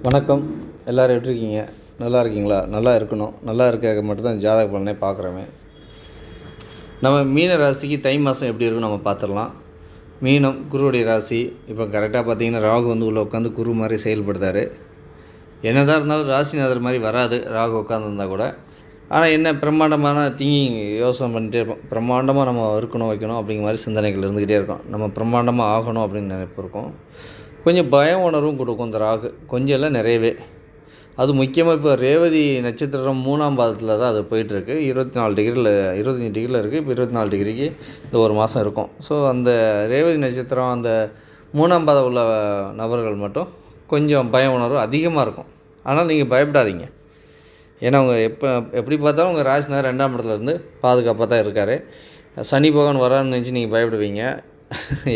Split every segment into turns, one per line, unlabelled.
வணக்கம். எல்லோரும் எப்படி இருக்கீங்க? நல்லா இருக்கீங்களா? நல்லா இருக்கணும். நல்லா இருக்க மட்டும்தான் ஜாதக பலனே பார்க்குறோமே. நம்ம மீன ராசிக்கு தை மாதம் எப்படி இருக்குன்னு நம்ம பார்த்துடலாம். மீனம் குருவுடைய ராசி. இப்போ கரெக்டாக பார்த்தீங்கன்னா ராகு வந்து உள்ளே உட்காந்து குரு மாதிரி செயல்படுத்தார். என்னதான் இருந்தாலும் ராசிநாதர் மாதிரி வராது ராகு உட்காந்துருந்தால் கூட. ஆனால் என்ன பிரம்மாண்டமான திங்கிங் யோசனை பண்ணிகிட்டே இருப்போம். பிரம்மாண்டமாக நம்ம இருக்கணும் வைக்கணும் அப்படிங்கிற மாதிரி சிந்தனைகள் இருந்துக்கிட்டே இருக்கும். நம்ம பிரம்மாண்டமாக ஆகணும் அப்படின்னு நினைப்பு இருக்கும். கொஞ்சம் பய உணர்வும் கொடுக்கும் இந்த ராகு, கொஞ்சம் இல்லை நிறையவே. அது முக்கியமாக இப்போ ரேவதி நட்சத்திரம் 3ஆம் பாதத்தில் தான் அது போயிட்டுருக்கு. 24 டிகிரியில் 25 டிகிரியில் இருக்குது. இப்போ 24 டிகிரிக்கு இந்த ஒரு மாதம் இருக்கும். ஸோ அந்த ரேவதி நட்சத்திரம் அந்த 3ஆம் பாதம் உள்ள நபர்கள் மட்டும் கொஞ்சம் பய உணர்வு அதிகமாக இருக்கும். ஆனால் நீங்கள் பயப்படாதீங்க. ஏன்னா அவங்க எப்படி பார்த்தாலும் உங்கள் ராசிநாதர் 2ஆம் இடத்துல இருந்து பாதுகாப்பாக தான் இருக்கார். சனி பகவான் வரான்னு நினச்சி நீங்கள் பயப்படுவீங்க.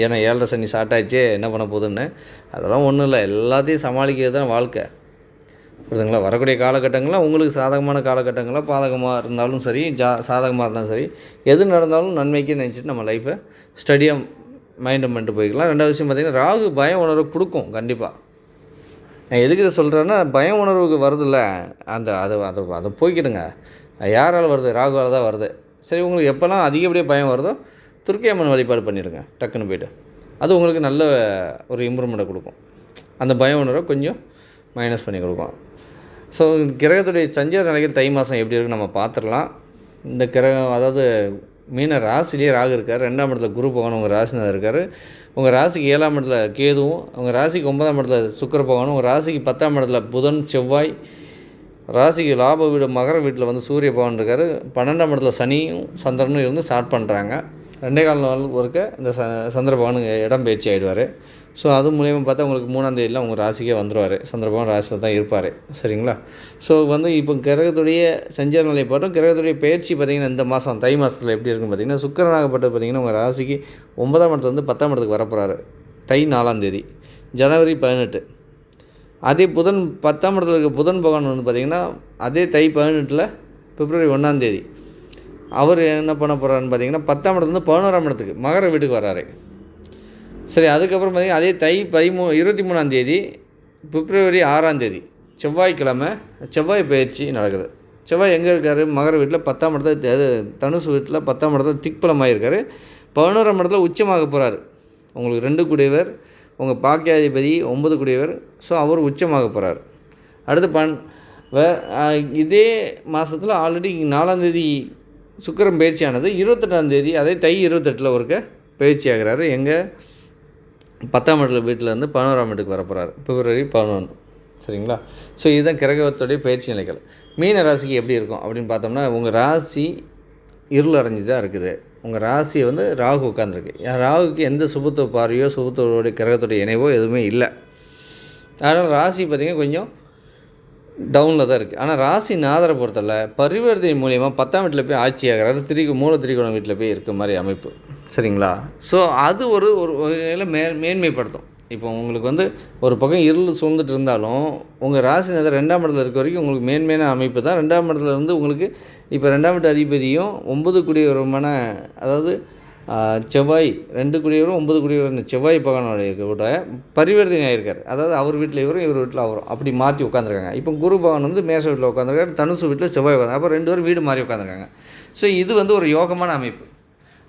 ஏன்னா 7.5 சனி ஸ்டார்ட் ஆகிடுச்சே என்ன பண்ண போகுதுன்னு. அதெல்லாம் ஒன்றும் இல்லை, எல்லாத்தையும் சமாளிக்கிறது தான் வாழ்க்கை. புரியுதுங்களா? வரக்கூடிய காலகட்டங்களில் உங்களுக்கு சாதகமான காலகட்டங்களில் பாதகமாக இருந்தாலும் சரி, சாதகமாக இருந்தாலும் சரி, எது நடந்தாலும் நன்மைக்கு நினச்சிட்டு நம்ம லைஃப்பை ஸ்டடியாக மைண்டம் பண்ணிட்டு போய்க்கலாம். ரெண்டாவது விஷயம் பார்த்திங்கன்னா ராகு பய உணர்வு கொடுக்கும் கண்டிப்பாக. நான் எதுக்கு இதை சொல்கிறேன்னா, பய உணர்வுக்கு வருதில்ல அந்த அதை போய்க்கிடுங்க. யாரால் வருது? ராகுவால் தான் வருது. சரி, உங்களுக்கு எப்போல்லாம் அதிகப்படியாக பயம் வருதோ துர்க்கையம்மன் வழிபாடு பண்ணிவிடுங்க டக்குன்னு போய்ட்டு. அது உங்களுக்கு நல்ல ஒரு இம்ப்ரூவ்மெண்ட்டை கொடுக்கும். அந்த பய உணர்வை கொஞ்சம் மைனஸ் பண்ணி கொடுக்கும். ஸோ கிரகத்துடைய சஞ்சார நிலைகள் தை மாதம் எப்படி இருக்குன்னு நம்ம பார்த்துடலாம். இந்த கிரகம் அதாவது மீன ராசிலேயே ராகு இருக்கார். 2ஆம் இடத்துல குரு பகவான் உங்கள் ராசிநாதர் இருக்கார். உங்கள் ராசிக்கு 7ஆம் இடத்துல கேதுவும், உங்கள் ராசிக்கு 9ஆம் இடத்துல சுக்கிர பகவானும், உங்கள் ராசிக்கு 10ஆம் இடத்துல புதன் செவ்வாய், ராசிக்கு லாப வீடு மகர வீட்டில் வந்து சூரிய பகவான் இருக்கார். 12ஆம் இடத்துல சனியும் சந்திரனும் இருந்து ஸ்டார்ட் பண்ணுறாங்க. 2.25 நாள் ஒருக்க இந்த சந்திர பகவான் இடம் பயிற்சி ஆகிடுவார். ஸோ அது மூலியமாக பார்த்தா உங்களுக்கு 3ஆம் தேதியில் உங்கள் ராசிக்கே வந்துடுவார். சந்திர பகவான் ராசியில் தான் இருப்பார். சரிங்களா? ஸோ வந்து இப்போ கிரகத்துடைய சஞ்சார நிலை பார்த்தோம். கிரகத்துடைய பயிற்சி பார்த்திங்கன்னா இந்த மாதம் தை மாதத்தில் எப்படி இருக்குன்னு பார்த்திங்கன்னா, சுக்கிரனாகப்பட்டது பார்த்திங்கன்னா உங்கள் ராசிக்கு 9ஆம் இடத்துல வந்து 10ஆம் இடத்துக்கு வரப்போகிறாரு தை 4ஆம் தேதி ஜனவரி 18. அதே புதன் 10ஆம் இடத்துல இருக்க புதன் பகவான் வந்து பார்த்திங்கன்னா அதே தை 18 பிப்ரவரி 1ஆம் தேதி அவர் என்ன பண்ண போகிறாருன்னு பார்த்திங்கன்னா 10ஆம் இடத்துலேருந்து 11ஆம் இடத்துக்கு மகர வீட்டுக்கு வர்றாரு. சரி, அதுக்கப்புறம் பார்த்திங்கன்னா அதே தை 23ஆம் தேதி பிப்ரவரி 6ஆம் தேதி செவ்வாய்க்கிழமை செவ்வாய் பயிற்சி நடக்குது. செவ்வாய் எங்கே இருக்கார்? மகர வீட்டில் 10ஆம் இடத்துல தனுசு வீட்டில் 10ஆம் இடத்துல திக்பலமாக இருக்கார். 11ஆம் இடத்துல உச்சமாக போகிறார். உங்களுக்கு 2 கூடியவர், உங்கள் பாக்கியாதிபதி 9 கூடியவர். ஸோ அவர் உச்சமாக போகிறார். அடுத்து இதே மாதத்தில் ஆல்ரெடி 4ஆம் தேதி சுக்கிரன் பயிற்சியானது. 28ஆம் தேதி அதே தை 28 ஒருக்க பயிற்சி ஆகிறாரு. எங்கே? 10ஆம் இடத்துல வீட்டிலேருந்து 11ஆம் வீட்டுக்கு வரப்போகிறார் பிப்ரவரி 11. சரிங்களா? ஸோ இதுதான் கிரகத்துடைய பயிற்சி நிலைகள். மீன ராசிக்கு எப்படி இருக்கும் அப்படின்னு பார்த்தோம்னா, உங்கள் ராசி இருள் அடைஞ்சி தான் இருக்குது. உங்கள் ராசியை வந்து ராகு உட்காந்துருக்கு. ராகுக்கு எந்த சுபத்துவ பார்வையோ சுபத்துவடைய கிரகத்துடைய இணைவோ எதுவுமே இல்லை. அதனால் ராசி பார்த்திங்கன்னா கொஞ்சம் டவுனில் தான் இருக்குது. ஆனால் ராசி நாதரை பொறுத்தல பரிவர்த்தனை மூலியமாக 10ஆம் வீட்டில் போய் ஆட்சி ஆகிறாரு. மூல திரிகோணம் வீட்டில் போய் இருக்க மாதிரி அமைப்பு. சரிங்களா? ஸோ அது ஒரு வகையில் மேன்மைப்படுத்தும். இப்போ உங்களுக்கு வந்து ஒரு பக்கம் இருள் சூழ்ந்துட்டு இருந்தாலும் உங்கள் ராசிநாதர் 2ஆம் இடத்துல இருக்க வரைக்கும் உங்களுக்கு மேன்மையான அமைப்பு தான். 2ஆம் இடத்துல இருந்து உங்களுக்கு இப்போ 2ஆம் வீட்டு அதிபதியும் 9 குடியவருமான அதாவது செவ்வாய் 2 குடியவரும் 9 குடியவரும் செவ்வாய் பகவானுடைய கூட பரிவர்த்தனை ஆகியிருக்கார். அதாவது அவர் வீட்டில் இவரும் இவர் வீட்டில் அவரும் அப்படி மாற்றி உட்காந்துருக்காங்க. இப்போ குரு பகவான் வந்து மேஷ வீட்டில் உட்காந்துருக்காரு, தனுசு வீட்டில் செவ்வாய் உட்காந்து, அப்போ 2 பேரும் வீடு மாறி உட்காந்துருக்காங்க. ஸோ இது வந்து ஒரு யோகமான அமைப்பு.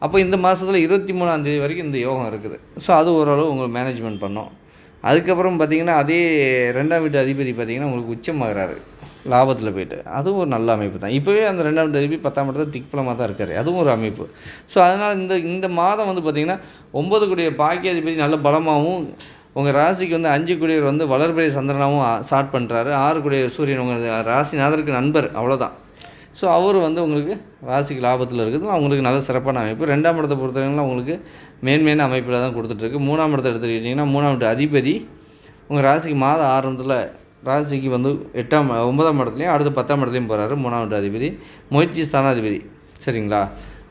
அப்போ இந்த மாதத்தில் 23ஆம் தேதி வரைக்கும் இந்த யோகம் இருக்குது. ஸோ அது ஓரளவு உங்களுக்கு மேனேஜ்மெண்ட் பண்ணோம். அதுக்கப்புறம் பார்த்திங்கன்னா அதே 2ஆம் வீட்டு அதிபதி பார்த்திங்கன்னா உங்களுக்கு உச்சமாகிறாரு லாபத்தில் போய்ட்டு. அதுவும் ஒரு நல்ல அமைப்பு தான். இப்போவே அந்த 2ஆம் வீட்டு அதிபதி 10ஆம் இடத்துல திக்பலமாக தான் இருக்கார். அதுவும் ஒரு அமைப்பு. ஸோ அதனால் இந்த மாதம் வந்து பார்த்திங்கன்னா 9 கூடிய பாக்கியாதிபதி நல்ல பலமாகவும், உங்கள் ராசிக்கு வந்து 5 கூடியவர் வந்து வளர்பிறை சந்திரனாகவும் ஸ்டார்ட் பண்ணுறாரு. 6 கூடிய சூரியன் உங்கள் ராசிநாதருக்கு நண்பர், அவ்வளோதான். ஸோ அவர் வந்து உங்களுக்கு ராசிக்கு லாபத்தில் இருக்குது. அவங்களுக்கு நல்ல சிறப்பான அமைப்பு. 2ஆம் இடத்தை பொறுத்தவரைக்கும் உங்களுக்கு மேன்மையான அமைப்பில் தான் கொடுத்துட்ருக்கு. 3ஆம் இடத்தை எடுத்துக்கிட்டிங்கன்னா 3ஆம் வீட்டு அதிபதி உங்கள் ராசிக்கு மாத ஆரம்பத்தில் ராசிக்கு வந்து 9ஆம் இடத்துலையும் அடுத்து 10ஆம் இடத்துலையும் போகிறாரு. 3ஆம் வீட்டு அதிபதி முயற்சி ஸ்தானாதிபதி. சரிங்களா?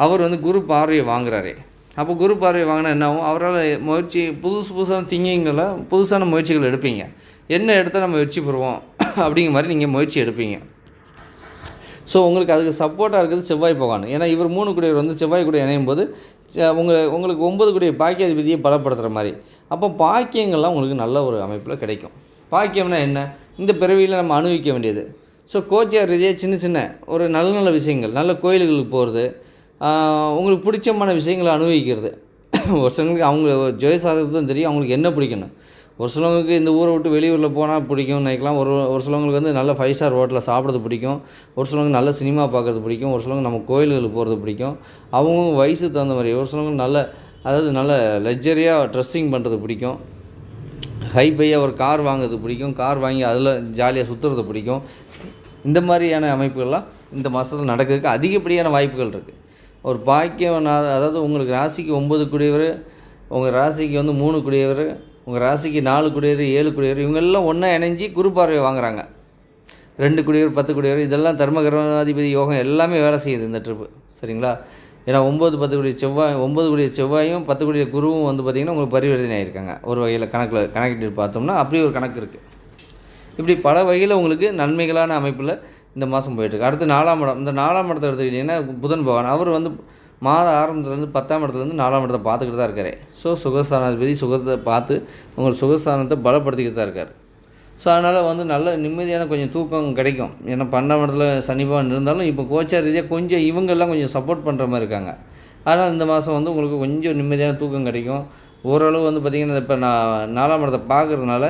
அவர் வந்து குரு பார்வையை வாங்குறாரு. அப்போ குரு பார்வையை வாங்கினா என்ன ஆகும்? அவரால் முயற்சி புதுசான திங்கிங்கில் புதுசான முயற்சிகள் எடுப்பீங்க. என்ன எடுத்தால் நம்ம வெற்றி பெறுவோம் அப்படிங்கிற மாதிரி நீங்கள் முயற்சி எடுப்பீங்க. ஸோ உங்களுக்கு அதுக்கு சப்போர்ட்டாக இருக்குது செவ்வாய் பகவான். ஏன்னா இவர் 3 கூடியவர் வந்து செவ்வாய் கூட இணையும் போது உங்களுக்கு 9 கூடிய பாக்கியாதிபதியை பலப்படுத்துகிற மாதிரி. அப்போ பாக்கியங்கள்லாம் உங்களுக்கு நல்ல ஒரு அமைப்பில் கிடைக்கும். பாக்கியம்னா என்ன? இந்த பிறவியில் நம்ம அனுபவிக்க வேண்டியது. ஸோ கோச்சார் ரீதியாக சின்ன சின்ன ஒரு நல்ல நல்ல விஷயங்கள், நல்ல கோயில்களுக்கு போகிறது, உங்களுக்கு பிடிச்சமான விஷயங்களை அனுபவிக்கிறது. ஒரு சிலவங்களுக்கு அவங்க ஜோதிசாஸ்திரத்துக்கு தான் தெரியும் அவங்களுக்கு என்ன பிடிக்கணும். ஒரு சிலவங்களுக்கு இந்த ஊரை விட்டு வெளியூரில் போனால் பிடிக்கும்னு நினைக்கலாம். ஒரு சிலவங்களுக்கு வந்து நல்ல 5 ஸ்டார் ஹோட்டலில் சாப்பிட்றது பிடிக்கும். ஒரு சிலவங்களுக்கு நல்ல சினிமா பார்க்குறது பிடிக்கும். ஒரு சிலவங்க நம்ம கோயில்களுக்கு போகிறது பிடிக்கும். அவங்கவுங்க வயசுக்கு தகுந்த மாதிரி. ஒரு சிலவங்க நல்ல லக்ஸரியாக ட்ரெஸ்ஸிங் பண்ணுறது பிடிக்கும். ஹைஃபையாக ஒரு கார் வாங்குறது பிடிக்கும். கார் வாங்கி அதில் ஜாலியாக சுற்றுறது பிடிக்கும். இந்த மாதிரியான அமைப்புகள்லாம் இந்த மாதத்தில் நடக்கிறதுக்கு அதிகப்படியான வாய்ப்புகள் இருக்குது. ஒரு பாக்கியம், அதாவது உங்களுக்கு ராசிக்கு 9 குடையவர், உங்கள் ராசிக்கு வந்து 3 குடையவர், உங்கள் ராசிக்கு 4 குடையவர், 7 குடையவர், இவங்கெல்லாம் ஒன்றா இணைஞ்சி குரு பார்வை வாங்குறாங்க. 2 குடையவர், 10 குடையவர், இதெல்லாம் தர்மகர்மாதிபதி யோகம் எல்லாமே வேலை செய்யுது இந்த ட்ரிப்பு. சரிங்களா? ஏன்னா 9, 10 குடைய செவ்வாய், 9 குடைய செவ்வாயும் 10 குடைய குருவும் வந்து பார்த்திங்கன்னா உங்களுக்கு பரிவர்த்தனை ஆகியிருக்காங்க. ஒரு வகையில் கணக்கிட்டு பார்த்தோம்னா அப்படி ஒரு கணக்கு இருக்குது. இப்படி பல வகையில் உங்களுக்கு நன்மைகளான அமைப்பில் இந்த மாதம் போயிட்டுருக்கு. அடுத்து 4ஆம் இடம். இந்த 4ஆம் இடத்தை எடுத்துக்கிட்டிங்கன்னா புதன் பகவான் அவர் வந்து மாத ஆரம்பத்துலேருந்து 10ஆம் இடத்துலேருந்து 4ஆம் இடத்தை பார்த்துக்கிட்டு தான் இருக்கார். ஸோ சுகஸ்தானாதிபதி சுகத்தை பார்த்து உங்கள் சுகஸ்தானத்தை பலப்படுத்திக்கிட்டு தான் இருக்கார். ஸோ அதனால் வந்து நல்ல நிம்மதியான கொஞ்சம் தூக்கம் கிடைக்கும். ஏன்னா 12ஆம் இடத்துல சனி பகவான் இருந்தாலும் இப்போ கோச்சார் ரீதியாக கொஞ்சம் இவங்கெல்லாம் கொஞ்சம் சப்போர்ட் பண்ணுற மாதிரி இருக்காங்க. அதனால் இந்த மாதம் வந்து உங்களுக்கு கொஞ்சம் நிம்மதியான தூக்கம் கிடைக்கும். ஓரளவு வந்து பார்த்திங்கன்னா இப்போ 4ஆம் இடத்தை பார்க்குறதுனால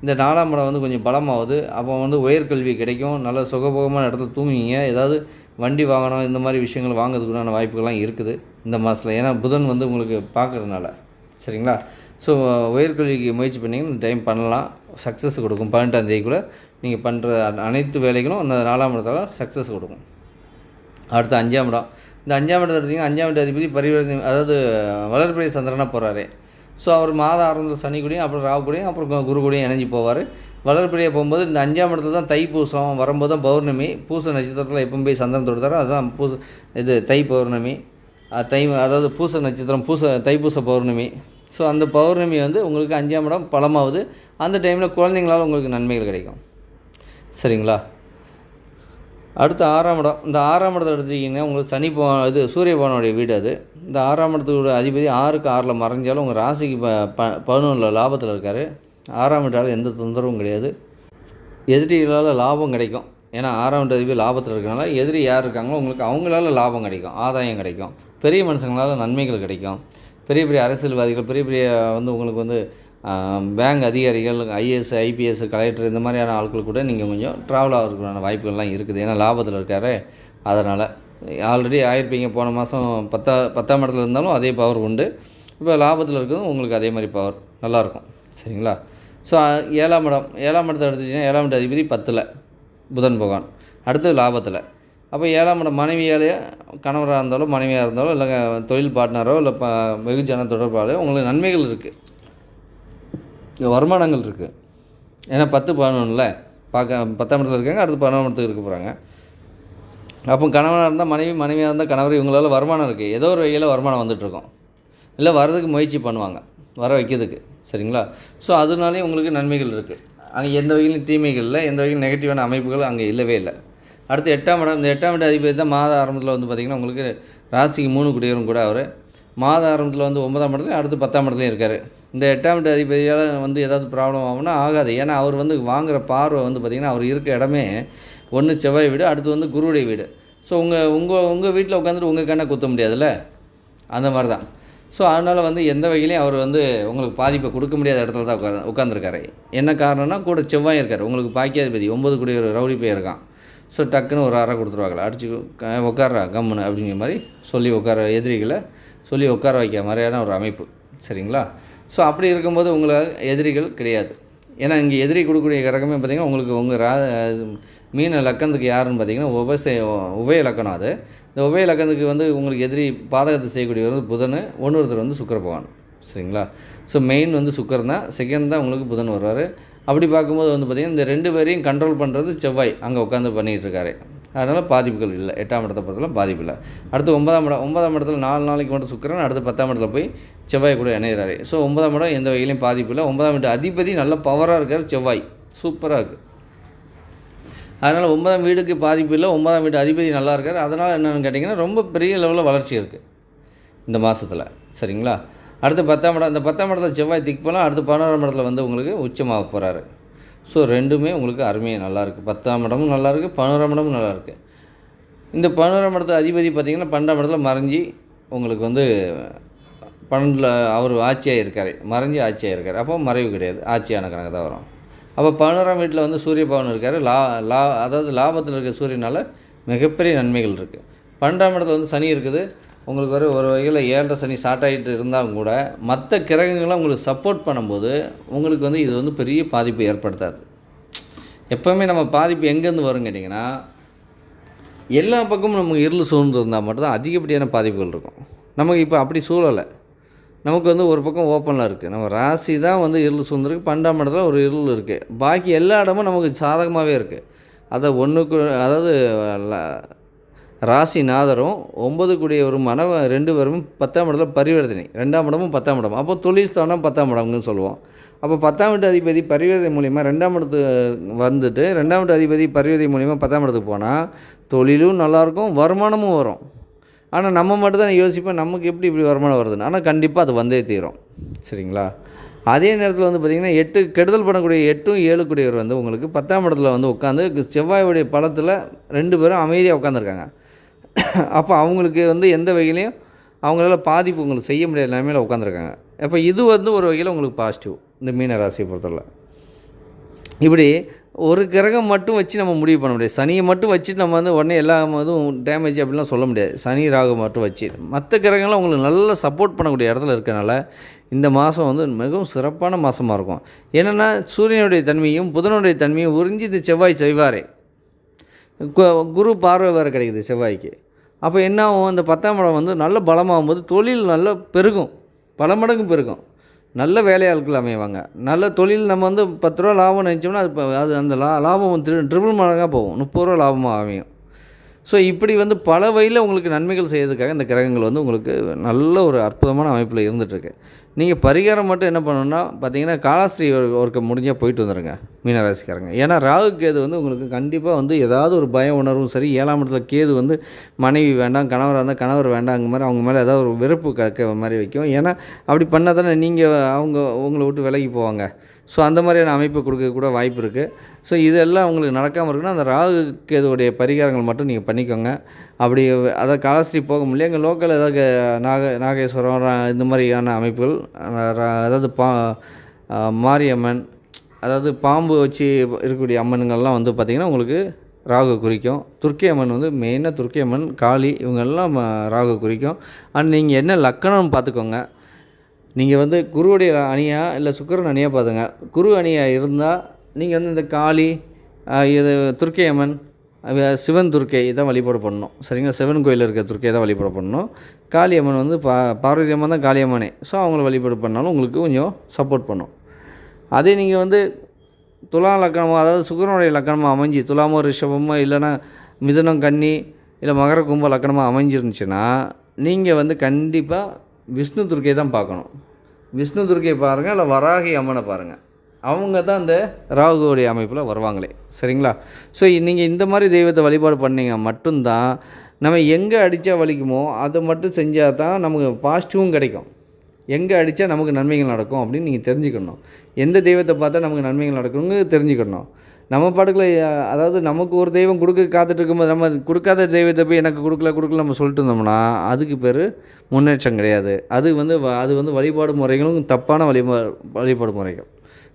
இந்த 4ஆம் இடம் வந்து கொஞ்சம் பலமாகுது. அப்போ வந்து உயர்கல்வி கிடைக்கும். நல்ல சுகபோகமான இடத்துல தூங்குவீங்க. ஏதாவது வண்டி வாகனம் இந்த மாதிரி விஷயங்கள் வாங்கிறதுக்குண்டான வாய்ப்புகள்லாம் இருக்குது இந்த மாதத்தில். ஏன்னா புதன் வந்து உங்களுக்கு பார்க்குறதுனால. சரிங்களா? ஸோ உயர்கல்விக்கு முயற்சி பண்ணிங்கன்னா இந்த டைம் பண்ணலாம். சக்ஸஸ் கொடுக்கும். 18ஆம் தேதிக்குள்ளே நீங்கள் பண்ணுற அனைத்து வேலைகளும் அந்த 4ஆம் இடத்துல சக்ஸஸ் கொடுக்கும். அடுத்து 5ஆம் இடம். இந்த 5ஆம் இடத்தை எடுத்திங்கன்னா 5ஆம் இட அதிபதி பரிவர்த்தனை, அதாவது வளர்பிறை சந்திரனாக போகிறாரு. ஸோ அவர் மாத ஆரம்பத்தில் சனி கூடயும் அப்புறம் ராகு கூடயும் அப்புறம் குரு கூடயும் இணைஞ்சி போவார். வளர்பிறையாக போகும்போது இந்த 5ஆம் இடத்துல தான் தைப்பூசம் வரும்போது தான் பௌர்ணமி. பூச நட்சத்திரத்தில் எப்போ போய் சந்திரன் தொடுத்தாரோ அதுதான் தை பௌர்ணமி. அதாவது பூச நட்சத்திரம் தைப்பூச பௌர்ணமி. ஸோ அந்த பௌர்ணமி வந்து உங்களுக்கு 5ஆம் இடம் பலமாகுது. அந்த டைமில் குழந்தைங்களால் உங்களுக்கு நன்மைகள் கிடைக்கும். சரிங்களா? அடுத்து 6ஆம் இடம். இந்த 6ஆம் இடத்தை எடுத்துக்கிட்டிங்கன்னா உங்களுக்கு சூரிய பகவானுடைய வீடு அது. இந்த 6ஆம் இடத்தோட அதிபதி 6க்கு 6ல் மறைஞ்சாலும் உங்கள் ராசிக்கு 11 லாபத்தில் இருக்கார். 6ஆம் வீட்டால் எந்த தொந்தரவும் கிடையாது. எதிரிகளால் லாபம் கிடைக்கும். ஏன்னா 6ஆம் வீட்டு அதிபதி லாபத்தில் இருக்கிறனால எதிரி யார் இருக்காங்களோ உங்களுக்கு அவங்களால லாபம் கிடைக்கும், ஆதாயம் கிடைக்கும். பெரிய மனுஷங்களால் நன்மைகள் கிடைக்கும். பெரிய பெரிய அரசியல்வாதிகள், பெரிய பெரிய வந்து உங்களுக்கு வந்து பேங்க் அதிகாரிகள், ஐஏஎஸ், ஐபிஎஸ், கலெக்டர் இந்த மாதிரியான ஆட்கள் கூட நீங்கள் கொஞ்சம் ட்ராவல் ஆகிறதுக்கான வாய்ப்புகள்லாம் இருக்குது. ஏன்னா லாபத்தில் இருக்கார். அதனால் ஆல்ரெடி ஆகிருப்பீங்க. போன மாதம் 10ஆம் இடத்துல இருந்தாலும் அதே பவர் உண்டு. இப்போ லாபத்தில் இருக்கிறதும் உங்களுக்கு அதே மாதிரி பவர் நல்லாயிருக்கும். சரிங்களா? ஸோ 7ஆம் இடம். 7ஆம் இடத்தை எடுத்துக்கிட்டிங்கன்னா 7ஆம் இட அதிபதி 10ல் புதன் பகவான், அடுத்து லாபத்தில். அப்போ 7ஆம் இடம் மனைவியாலேயே, கணவராக இருந்தாலும் மனைவியாக இருந்தாலும் இல்லை தொழில் பார்ட்னரோ இல்லை வெகுஜன தொடர்பாளோ உங்களுக்கு நன்மைகள் இருக்குது, வருமானங்கள் இருக்குது. ஏன்னா 10, 11ல் 10ஆம் இடத்துல இருக்காங்க. அடுத்து 11ஆம் இடத்துக்கு இருக்க போகிறாங்க. அப்போ கணவனாக இருந்தால் மனைவியாக இருந்தால் கணவர், இவங்களால வருமானம் இருக்குது. ஏதோ ஒரு வகையில் வருமானம் வந்துட்டுருக்கோம். இல்லை வரதுக்கு முயற்சி பண்ணுவாங்க, வர வைக்கிறதுக்கு. சரிங்களா? ஸோ அதனாலே உங்களுக்கு நன்மைகள் இருக்குது. அங்கே எந்த வகையிலும் தீமைகள் இல்லை, எந்த வகையிலும் நெகட்டிவான அமைப்புகள் அங்கே இல்லவே இல்லை. அடுத்து 8ஆம் இடம். இந்த 8ஆம் இட அதிபதி தான் மாத ஆரம்பத்தில் வந்து பார்த்திங்கன்னா உங்களுக்கு ராசிக்கு 3 குடியவரும் கூட அவர் மாத ஆரம்பத்தில் வந்து 9ஆம் இடத்துலையும் அடுத்து 10ஆம் இடத்துலையும் இருக்கார். இந்த 8ஆம் இட அதிபதியால் வந்து ஏதாவது ப்ராப்ளம் ஆகும்னா ஆகாது. ஏன்னா அவர் வந்து வாங்குகிற பார்வை வந்து பார்த்திங்கன்னா அவர் இருக்க இடமே ஒன்று செவ்வாய் வீடு, அடுத்து வந்து குருவுடைய வீடு. ஸோ உங்கள் வீட்டில் உட்காந்துட்டு உங்கள் கண்ணை குத்த முடியாதுல்ல, அந்த மாதிரி தான். ஸோ அதனால் வந்து எந்த வகையிலையும் அவர் வந்து உங்களுக்கு பாதிப்பை கொடுக்க முடியாத இடத்துல தான் உட்காந்துருக்காரு. என்ன காரணம்னா கூட செவ்வாய் இருக்கார். உங்களுக்கு பாக்கியாதிபதி 9 கூடிய ஒரு ரவுடி போய் இருக்கான். ஸோ டக்குன்னு ஒரு அறை கொடுத்துருவாங்களா, அடிச்சு உட்கார்றா கம்முன்னு அப்படிங்கிற மாதிரி சொல்லி எதிரிகளை சொல்லி உட்கார வைக்கிற மாதிரியான ஒரு அமைப்பு. சரிங்களா? ஸோ அப்படி இருக்கும்போது உங்களுக்கு எதிரிகள் கிடையாது. ஏன்னா இங்கே எதிரி கொடுக்கக்கூடிய கிரகமே பார்த்திங்கன்னா உங்களுக்கு உங்கள் மீன லக்கணத்துக்கு யாருன்னு பார்த்திங்கன்னா உபய லக்கணம். அது இந்த உபய லக்கணத்துக்கு வந்து உங்களுக்கு எதிரி பாதகத்தை செய்யக்கூடியவர் வந்து புதன், ஒருத்தர் வந்து சுக்கிர பகவான். சரிங்களா? ஸோ மெயின் வந்து சுக்கிரன் தான், செகண்ட் தான் உங்களுக்கு புதன் வருவார். அப்படி பார்க்கும்போது வந்து பார்த்திங்கன்னா இந்த 2 பேரையும் கண்ட்ரோல் பண்ணுறது செவ்வாய் அங்கே உட்காந்து பண்ணிகிட்டு இருக்காரு. அதனால் பாதிப்புகள் இல்லை. 8ஆம் இடத்தை பொறுத்தவரை பாதிப்பு இல்லை. அடுத்து 9ஆம் இடம். 9ஆம் இடத்துல 4 நாளைக்கு மட்டும் சுக்கிரன், அடுத்து 10ஆம் இடத்துல போய் செவ்வாய் கூட இணைகிறாரு. ஸோ 9ஆம் இடம் எந்த வகையிலையும் பாதிப்பு இல்லை. 9ஆம் வீட்டு அதிபதி நல்ல பவராக இருக்கார், செவ்வாய் சூப்பராக இருக்குது. அதனால் 9ஆம் வீடுக்கு பாதிப்பு இல்லை. 9ஆம் வீட்டு அதிபதி நல்லா இருக்கார். அதனால் என்னென்னு கேட்டிங்கன்னா ரொம்ப பெரிய லெவலில் வளர்ச்சி இருக்குது இந்த மாதத்தில். சரிங்களா? அடுத்து 10ஆம் இடம். இந்த 10ஆம் இடத்துல செவ்வாய் திக் போனால் அடுத்து 11ஆம் இடத்துல வந்து உங்களுக்கு உச்சமாக போகிறாரு. ஸோ ரெண்டுமே உங்களுக்கு அருமையாக நல்லாயிருக்கு. 10ஆம் இடமும் நல்லாயிருக்கு, 11ஆம் இடமும் நல்லாயிருக்கு. இந்த 11ஆம் இடத்து அதிபதி பார்த்திங்கன்னா 12ஆம் இடத்துல மறைஞ்சி உங்களுக்கு வந்து 12ல் அவர் ஆட்சியாக இருக்கார், மறைஞ்சி ஆட்சியாக இருக்கார். அப்போ மறைவு கிடையாது, ஆட்சியான கணக்கு தான் வரும். அப்போ 11ஆம் வீட்டில் வந்து சூரிய பகவான் இருக்கார். அதாவது லாபத்தில் இருக்க சூரியனால் மிகப்பெரிய நன்மைகள் இருக்குது. 12ஆம் இடத்துல வந்து சனி இருக்குது. உங்களுக்கு ஒரு வகையில் 7.5 சனி ஸ்டார்ட் ஆகிட்டு இருந்தாலும் கூட மற்ற கிரகங்கள்லாம் உங்களுக்கு சப்போர்ட் பண்ணும்போது உங்களுக்கு வந்து இது வந்து பெரிய பாதிப்பு ஏற்படுத்தாது. எப்போவுமே நம்ம பாதிப்பு எங்கேருந்து வரும் கேட்டிங்கன்னா, எல்லா பக்கமும் நமக்கு இருள் சூழ்ந்து இருந்தால் மட்டும்தான் அதிகப்படியான பாதிப்புகள் இருக்கும். நமக்கு இப்போ அப்படி சூழலை. நமக்கு வந்து ஒரு பக்கம் ஓப்பனில் இருக்குது. நம்ம ராசி தான் வந்து இருள் சூழ்ந்துருக்கு. 12ஆம் இடத்துல ஒரு இருள் இருக்குது. பாக்கி எல்லா இடமும் நமக்கு சாதகமாகவே இருக்குது. அதை அதாவது ராசிநாதரும் 9 கூடியவரும் 2 பேரும் 10ஆம் இடத்துல பரிவர்த்தனை. 2ஆம் இடமும் 10ஆம் இடம். அப்போ தொழில் ஸ்தானம் 10ஆம் இடம்னு சொல்லுவோம். அப்போ 10ஆம் வீட்டு அதிபதி பரிவர்த்தனை மூலிமா 2ஆம் இடத்துக்கு வந்துட்டு 2ஆம் வீட்டு அதிபதி பரிவர்த்தனை மூலிமா 10ஆம் இடத்துக்கு போனால் தொழிலும் நல்லாயிருக்கும், வருமானமும் வரும். ஆனால் நம்ம மட்டும் தான் யோசிப்போம், நமக்கு எப்படி இப்படி வருமானம் வருதுன்னு. ஆனால் கண்டிப்பாக அது வந்தே தீரும். சரிங்களா? அதே நேரத்தில் வந்து பார்த்திங்கன்னா 8 கெடுதல் பண்ணக்கூடிய 8ம் 7 கூடியவர் வந்து உங்களுக்கு 10ஆம் இடத்துல வந்து உட்காந்து செவ்வாயுடைய பலத்தில் 2 பேரும் அமைதியாக உட்காந்துருக்காங்க. அப்போ அவங்களுக்கு வந்து எந்த வகையிலையும் அவங்களால பாதிப்பு உங்களுக்கு செய்ய முடியாத நிலைமையில் உட்காந்துருக்காங்க. அப்போ இது வந்து ஒரு வகையில் உங்களுக்கு பாசிட்டிவ், இந்த மீன ராசியை பொறுத்தவரை. இப்படி ஒரு கிரகம் மட்டும் வச்சு நம்ம முடிவு பண்ண முடியாது. சனியை மட்டும் வச்சுட்டு நம்ம வந்து உடனே எல்லா இதுவும் டேமேஜ் அப்படிலாம் சொல்ல முடியாது. சனி ராகு மட்டும் வச்சு மற்ற கிரகங்கள்லாம் உங்களுக்கு நல்லா சப்போர்ட் பண்ணக்கூடிய இடத்துல இருக்கனால இந்த மாதம் வந்து மிகவும் சிறப்பான மாதமாக இருக்கும். என்னென்னா சூரியனுடைய தன்மையும் புதனுடைய தன்மையும் உறிஞ்சி இந்த செவ்வாய் செய்வாரே, குரு பார்வை வேறு கிடைக்குது செவ்வாய்க்கு. அப்போ என்ன ஆகும், அந்த 10ஆம் இடம் வந்து நல்ல பலமாகும்போது தொழில் நல்லா பெருகும், பல மடங்கு பெருகும். நல்ல வேலையாட்கள் அமைவாங்க. நல்ல தொழில் நம்ம வந்து 10 ரூபா லாபம் நினச்சோம்னா அது அந்த லாபம் ட்ரிபிள் மடங்காக போகும், 30 ரூபா லாபமாக அமையும். ஸோ இப்படி வந்து பல வகையில் உங்களுக்கு நன்மைகள் செய்யறதுக்காக இந்த கிரகங்கள் வந்து உங்களுக்கு நல்ல ஒரு அற்புதமான அமைப்பில் இருந்துகிட்ருக்கு. நீங்கள் பரிகாரம் மட்டும் என்ன பண்ணணுன்னா பார்த்தீங்கன்னா, காலாஸ்திரி ஒர்க்கை முடிஞ்சால் போயிட்டு வந்துடுங்க மீனராசிக்காரங்க. ஏன்னா ராகு கேது வந்து உங்களுக்கு கண்டிப்பாக வந்து ஏதாவது ஒரு பய உணர்வும் சரி, 7ஆம் இடத்துல கேது வந்து மனைவி வேண்டாம், கணவராக இருந்தால் கணவர் வேண்டாங்க மாதிரி அவங்க மேலே ஏதாவது ஒரு வெறுப்பு கக்க மாதிரி வைக்கும். ஏன்னா அப்படி பண்ணால் தானே நீங்கள் உங்களை விட்டு விலகி போவாங்க. ஸோ அந்த மாதிரியான அமைப்பு கொடுக்க கூட வாய்ப்பு இருக்குது. ஸோ இதெல்லாம் உங்களுக்கு நடக்காமல் இருக்குன்னா அந்த ராகு கேதுவுடைய பரிகாரங்கள் மட்டும் நீங்கள் பண்ணிக்கோங்க. அப்படி அதாவது காலாஸ்திரி போக முடியல, எங்கள் லோக்கல் ஏதாவது நாகேஸ்வரம் இந்த மாதிரியான அமைப்புகள், அதாவது மாரியம்மன், அதாவது பாம்பு வச்சு இருக்கக்கூடிய அம்மனுங்கள்லாம் வந்து பார்த்திங்கன்னா உங்களுக்கு ராகு குறிக்கும். துர்க்கை அம்மன் வந்து மெயினாக துர்க்கை அம்மன், காளி இவங்கெல்லாம் ராகு குறிக்கும். அண்ட் நீங்கள் என்ன லக்கணம் பார்த்துக்கோங்க. நீங்கள் வந்து குருவுடைய அணியாக இல்லை சுக்கிரன் அணியாக பார்த்துங்க. குரு அணியாக இருந்தால் நீங்கள் வந்து இந்த காளி, இது துர்க்கை அம்மன், சிவன் துர்க்கை இதான் வழிபாடு பண்ணணும். சரிங்களா? சிவன் கோயிலில் இருக்க துர்க்கை தான் வழிபாடு பண்ணணும். காளி அம்மன் வந்து பார்வதி அம்மன் தான் காளி அம்மனே. ஸோ அவங்கள வழிபாடு பண்ணாலும் உங்களுக்கு கொஞ்சம் சப்போர்ட் பண்ணும். அதே நீங்கள் வந்து துலா லக்கணமாக, அதாவது சுக்கிரனுடைய லக்கணமாக அமைஞ்சி துலாமோ ரிஷபமோ இல்லைன்னா மிதுனம் கன்னி இல்லை மகர கும்ப லக்கணமாக அமைஞ்சிருந்துச்சுன்னா நீங்கள் வந்து கண்டிப்பாக விஷ்ணு துர்க்கை தான் பார்க்கணும். விஷ்ணு துர்க்கை பாருங்கள், இல்லை வராகி அம்மனை பாருங்கள். அவங்க தான் இந்த ராகுவோடைய அமைப்பில் வருவாங்களே. சரிங்களா? ஸோ நீங்கள் இந்த மாதிரி தெய்வத்தை வழிபாடு பண்ணிங்க மட்டும்தான் நம்ம எங்கே அடித்தா வலிக்குமோ அதை மட்டும் செஞ்சால் தான் நமக்கு பாசிட்டிவும் கிடைக்கும். எங்கே அடித்தா நமக்கு நன்மைகள் நடக்கும் அப்படின்னு நீங்கள் தெரிஞ்சுக்கணும். எந்த தெய்வத்தை பார்த்தா நமக்கு நன்மைகள் நடக்கும்னு தெரிஞ்சுக்கணும். நம்ம பாட்டுக்குள்ள அதாவது நமக்கு ஒரு தெய்வம் கொடுக்க காத்துட்டு இருக்கும்போது நம்ம கொடுக்காத தெய்வத்தை போய் எனக்கு கொடுக்கல நம்ம சொல்லிட்டு இருந்தோம்னா அதுக்கு பேர் முன்னேற்றம் கிடையாது. அது வந்து வழிபாடு முறைகளும் தப்பான வழிபாடு முறைகள்.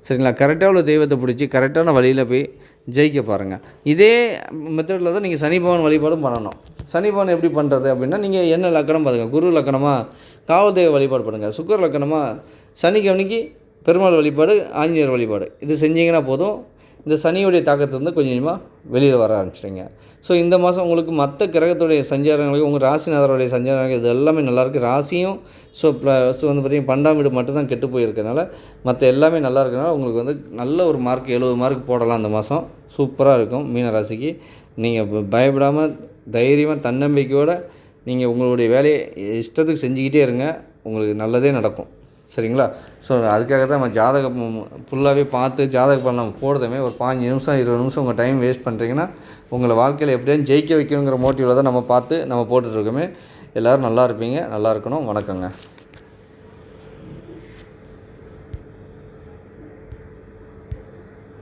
சரிங்களா? கரெக்டாக உள்ள தெய்வத்தை பிடிச்சி கரெக்டான வழியில் போய் ஜெயிக்க பாருங்கள். இதே மெத்தடில் தான் நீங்கள் சனி பகவான் வழிபாடும் பண்ணணும். சனி பகவான் எப்படி பண்ணுறது அப்படின்னா, நீங்கள் என்ன லக்கணம் பாருங்கள். குரு லக்கணமாக காவல் தெய்வ வழிபாடு பண்ணுங்கள். சுக்கிர லக்கணமாக சனிக்கிழமைக்கு பெருமாள் வழிபாடு, ஆஞ்சநேயர் வழிபாடு, இது செஞ்சிங்கன்னா போதும். இந்த சனியுடைய தாக்கத்தை வந்து கொஞ்சம் கொஞ்சமாக வெளியில் வர ஆரம்பிச்சிடுங்க. ஸோ இந்த மாதம் உங்களுக்கு மற்ற கிரகத்துடைய சஞ்சாரங்களுக்கு, உங்கள் ராசிநாதருடைய சஞ்சாரங்கள் இது எல்லாமே நல்லாயிருக்கு. ராசியும் ஸோ ப்ளஸ் வந்து பார்த்திங்கன்னா 12ஆம் வீடு மட்டும்தான் கெட்டு போயிருக்கனால மற்ற எல்லாமே நல்லா இருக்கனால உங்களுக்கு வந்து நல்ல ஒரு மார்க் 70 மார்க் போடலாம். அந்த மாதம் சூப்பராக இருக்கும் மீன ராசிக்கு. நீங்கள் பயப்படாமல் தைரியமாக தன்னம்பிக்கையோடு நீங்கள் உங்களுடைய வேலையை இஷ்டத்துக்கு செஞ்சுக்கிட்டே இருங்க. உங்களுக்கு நல்லதே நடக்கும். சரிங்களா? ஸோ அதுக்காக தான் நம்ம ஜாதகம் ஃபுல்லாகவே பார்த்து ஜாதக பலன் நம்ம போடுறதுமே ஒரு 15 நிமிஷம் 20 நிமிஷம் உங்கள் டைம் வேஸ்ட் பண்ணுறீங்கன்னா உங்களை வாழ்க்கையில் எப்படியும் ஜெயிக்க வைக்கணுங்கிற மோட்டிவில் தான் நம்ம பார்த்து நம்ம போட்டுட்ருக்கோமே. எல்லோரும் நல்லா இருப்பீங்க, நல்லா இருக்கணும். வணக்கங்க.